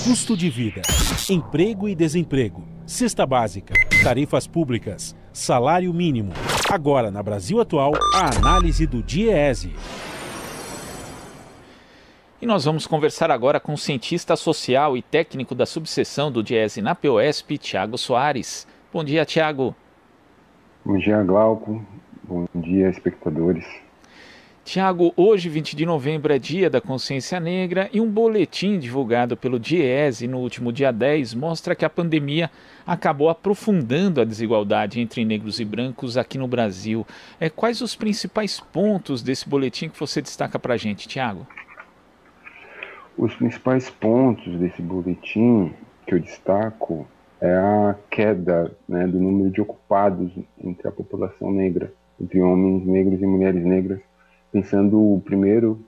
Custo de vida, emprego e desemprego, cesta básica, tarifas públicas, salário mínimo. Agora, na Brasil Atual, a análise do DIEESE. E nós vamos conversar agora com o cientista social e técnico da subseção do DIEESE na POSP, Tiago Soares. Bom dia, Tiago. Bom dia, Glauco. Bom dia, espectadores. Tiago, hoje, 20 de novembro, é Dia da Consciência Negra e um boletim divulgado pelo DIEESE no último dia 10 mostra que a pandemia acabou aprofundando a desigualdade entre negros e brancos aqui no Brasil. Quais os principais pontos desse boletim que você destaca para a gente, Tiago? Os principais pontos desse boletim que eu destaco é a queda, né, do número de ocupados entre a população negra, entre homens negros e mulheres negras, pensando o primeiro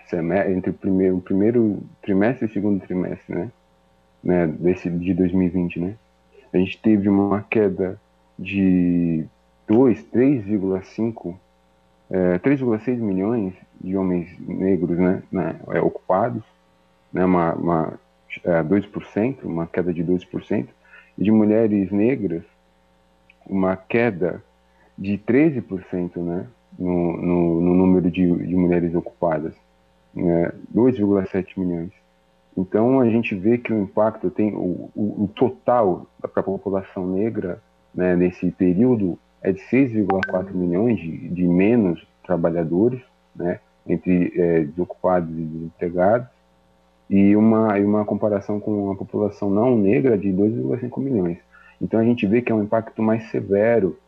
semestre, entre o primeiro trimestre e o segundo trimestre, né, de 2020, né? A gente teve uma queda de 3,6 milhões de homens negros, né, ocupados, né, 2%, uma queda de 2%, e de mulheres negras, uma queda de 13%, né, no número de mulheres ocupadas, né, 2,7 milhões. Então a gente vê que o impacto tem o total para a população negra, né, nesse período é de 6,4 milhões de menos trabalhadores, né, entre desocupados e desempregados, e uma comparação com a população não negra de 2,5 milhões. Então a gente vê que é um impacto mais severo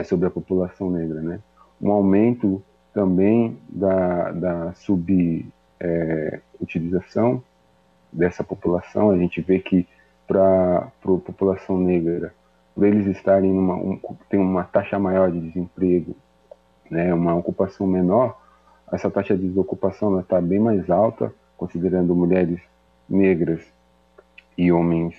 sobre a população negra, né? Um aumento também da subutilização dessa população. A gente vê que para a população negra, por eles estarem tem uma taxa maior de desemprego, né, uma ocupação menor, essa taxa de desocupação está bem mais alta, considerando mulheres negras e homens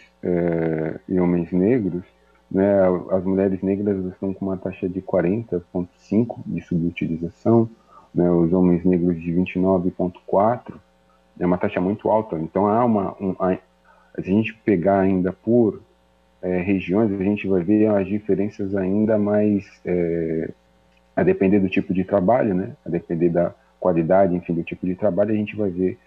negros, né? As mulheres negras estão com uma taxa de 40,5 de subutilização, né? Os homens negros de 29,4, é uma taxa muito alta. Então se a gente pegar ainda por regiões, a gente vai ver as diferenças ainda mais a depender do tipo de trabalho, né? A depender da qualidade, enfim, do tipo de trabalho, a gente vai ver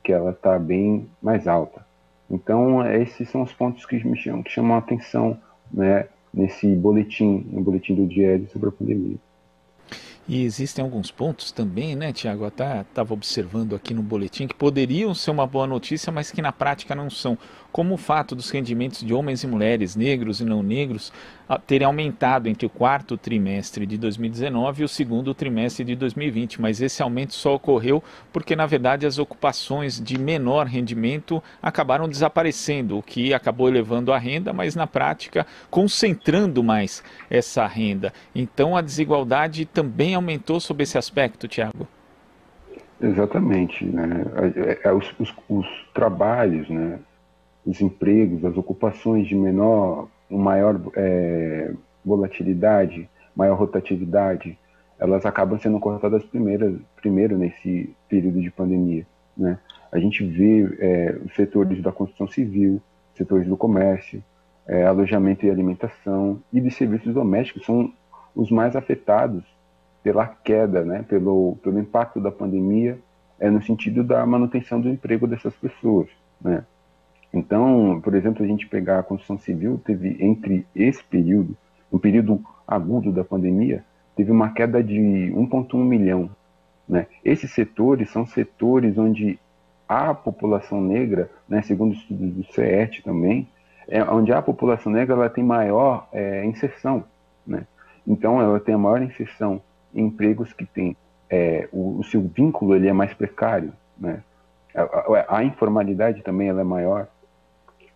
que ela está bem mais alta. Então, esses são os pontos que chamam a atenção, né, no boletim do DIEESE sobre a pandemia. E existem alguns pontos também, né, Tiago? Estava observando aqui no boletim que poderiam ser uma boa notícia, mas que na prática não são. Como o fato dos rendimentos de homens e mulheres, negros e não negros, terem aumentado entre o quarto trimestre de 2019 e o segundo trimestre de 2020. Mas esse aumento só ocorreu porque, na verdade, as ocupações de menor rendimento acabaram desaparecendo, o que acabou elevando a renda, mas na prática concentrando mais essa renda. Então a desigualdade também aumentou sob esse aspecto, Tiago? Exatamente, né? Os trabalhos, né? Os empregos, as ocupações de maior volatilidade, maior rotatividade, elas acabam sendo cortadas primeiro nesse período de pandemia, né? A gente vê os setores da construção civil, setores do comércio, alojamento e alimentação e de serviços domésticos são os mais afetados pela queda, né, pelo impacto da pandemia, no sentido da manutenção do emprego dessas pessoas, né? Então, por exemplo, a gente pegar a construção civil, teve entre esse período, um período agudo da pandemia, teve uma queda de 1,1 milhão, né? Esses setores são setores onde a população negra, né, segundo estudos do CERT também, onde a população negra ela tem maior inserção, né? Então, ela tem a maior inserção em empregos que tem o seu vínculo ele é mais precário, né? A informalidade também ela é maior.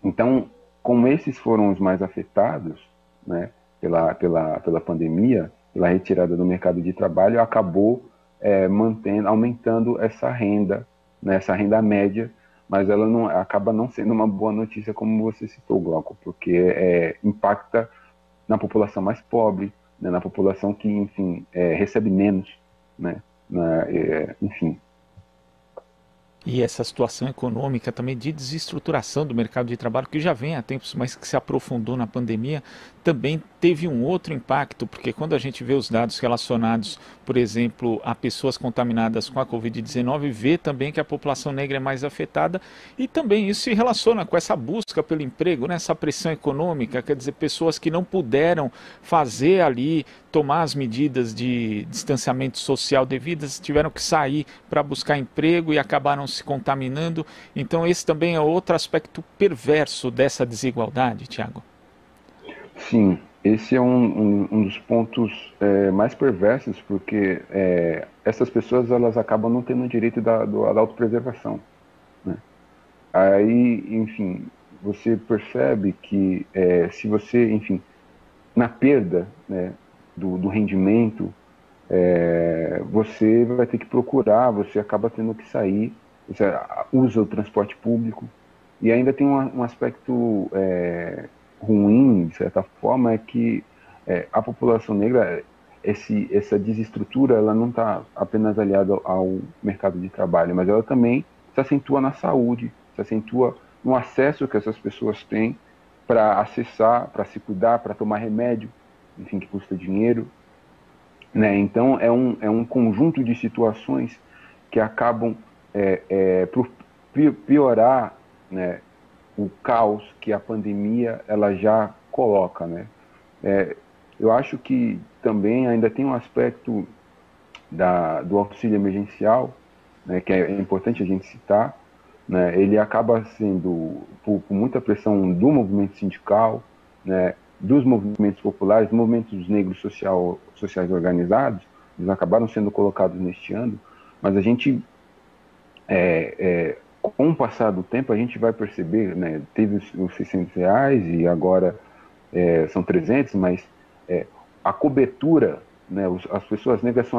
Então, como esses foram os mais afetados, né, pela pandemia, pela retirada do mercado de trabalho, acabou aumentando essa renda, né, essa renda média, mas ela acaba não sendo uma boa notícia, como você citou, Glauco, porque impacta na população mais pobre, né, na população que, enfim, recebe menos, né, enfim. E essa situação econômica também de desestruturação do mercado de trabalho, que já vem há tempos, mas que se aprofundou na pandemia, também teve um outro impacto, porque quando a gente vê os dados relacionados, por exemplo, a pessoas contaminadas com a Covid-19, vê também que a população negra é mais afetada, e também isso se relaciona com essa busca pelo emprego, né, essa pressão econômica, quer dizer, pessoas que não puderam fazer ali, tomar as medidas de distanciamento social devidas, tiveram que sair para buscar emprego e acabaram se contaminando. Então esse também é outro aspecto perverso dessa desigualdade, Tiago. Sim, esse é um dos pontos mais perversos, porque essas pessoas elas acabam não tendo o direito da autopreservação, né? Aí, enfim, você percebe que se você, enfim, na perda, né, do rendimento, você vai ter que procurar, você acaba tendo que sair, você usa o transporte público, e ainda tem um aspecto ruim, de certa forma, é que a população negra, essa desestrutura, ela não está apenas aliada ao mercado de trabalho, mas ela também se acentua na saúde, se acentua no acesso que essas pessoas têm para acessar, para se cuidar, para tomar remédio, enfim, que custa dinheiro, né? Então é um conjunto de situações que acabam por piorar, né, o caos que a pandemia ela já coloca, né? Eu acho que também ainda tem um aspecto do auxílio emergencial, né, que é importante a gente citar, né? Ele acaba sendo, por muita pressão do movimento sindical, né, dos movimentos populares, dos movimentos negros sociais organizados, eles acabaram sendo colocados neste ano, mas a gente, com o passar do tempo, a gente vai perceber, né, teve os R$600 e agora são 300, mas a cobertura, né, as pessoas negras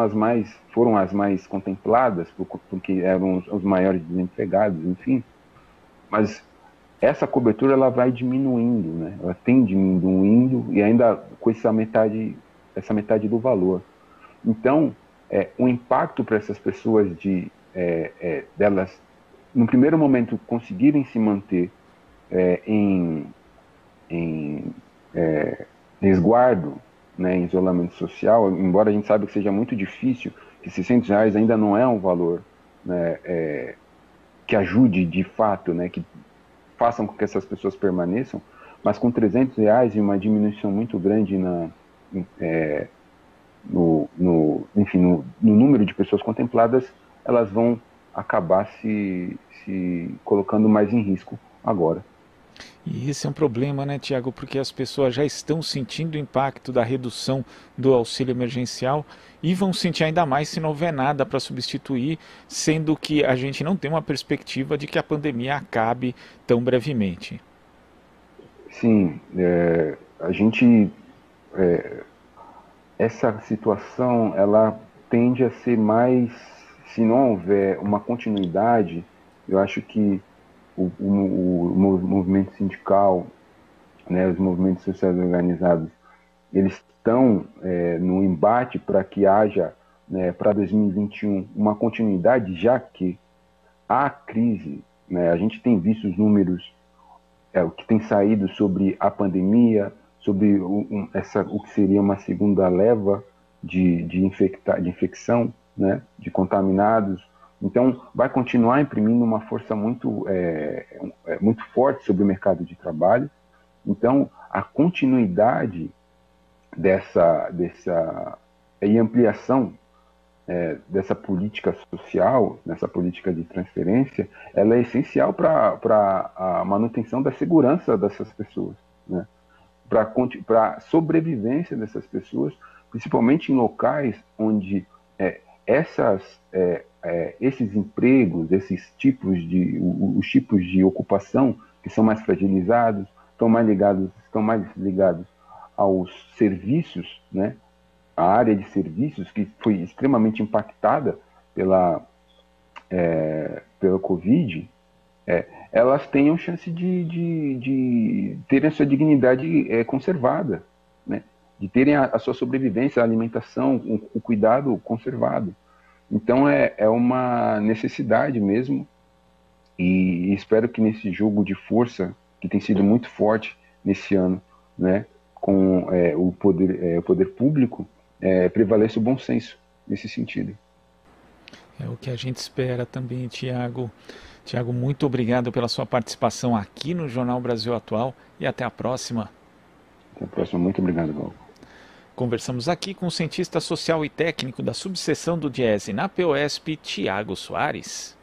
foram as mais contempladas, porque eram os maiores desempregados, enfim, mas essa cobertura ela vai diminuindo, né? Ela tem diminuindo e ainda com essa metade do valor. Então, o impacto para essas pessoas delas, no primeiro momento, conseguirem se manter em resguardo, né, em isolamento social, embora a gente saiba que seja muito difícil, que R$600 ainda não é um valor, né, que ajude de fato, né, que façam com que essas pessoas permaneçam, mas com R$300 e uma diminuição muito grande no número de pessoas contempladas, elas vão acabar se colocando mais em risco agora. E esse é um problema, né, Tiago, porque as pessoas já estão sentindo o impacto da redução do auxílio emergencial e vão sentir ainda mais se não houver nada para substituir, sendo que a gente não tem uma perspectiva de que a pandemia acabe tão brevemente. Sim, a gente, essa situação, ela tende a ser mais, se não houver uma continuidade, eu acho que o movimento sindical, né, os movimentos sociais organizados, eles estão no embate para que haja, né, para 2021 uma continuidade, já que a crise, né, a gente tem visto os números, o que tem saído sobre a pandemia, sobre o que seria uma segunda leva de infecção, né, de contaminados. Então, vai continuar imprimindo uma força muito forte sobre o mercado de trabalho. Então, a continuidade e ampliação dessa política social, dessa política de transferência, ela é essencial para a manutenção da segurança dessas pessoas, né? Para a sobrevivência dessas pessoas, principalmente em locais onde esses empregos, os tipos de ocupação que são mais fragilizados, estão mais ligados aos serviços, né? A área de serviços que foi extremamente impactada pela Covid, elas tenham chance de terem a sua dignidade conservada, né? De terem a sua sobrevivência, a alimentação, o cuidado conservado. Então é uma necessidade mesmo e espero que nesse jogo de força, que tem sido muito forte nesse ano, né, com o poder público, prevaleça o bom senso nesse sentido. É o que a gente espera também, Tiago. Tiago, muito obrigado pela sua participação aqui no Jornal Brasil Atual e até a próxima. Até a próxima. Muito obrigado, Glauco. Conversamos aqui com o cientista social e técnico da subseção do Diese na POSP, Tiago Soares.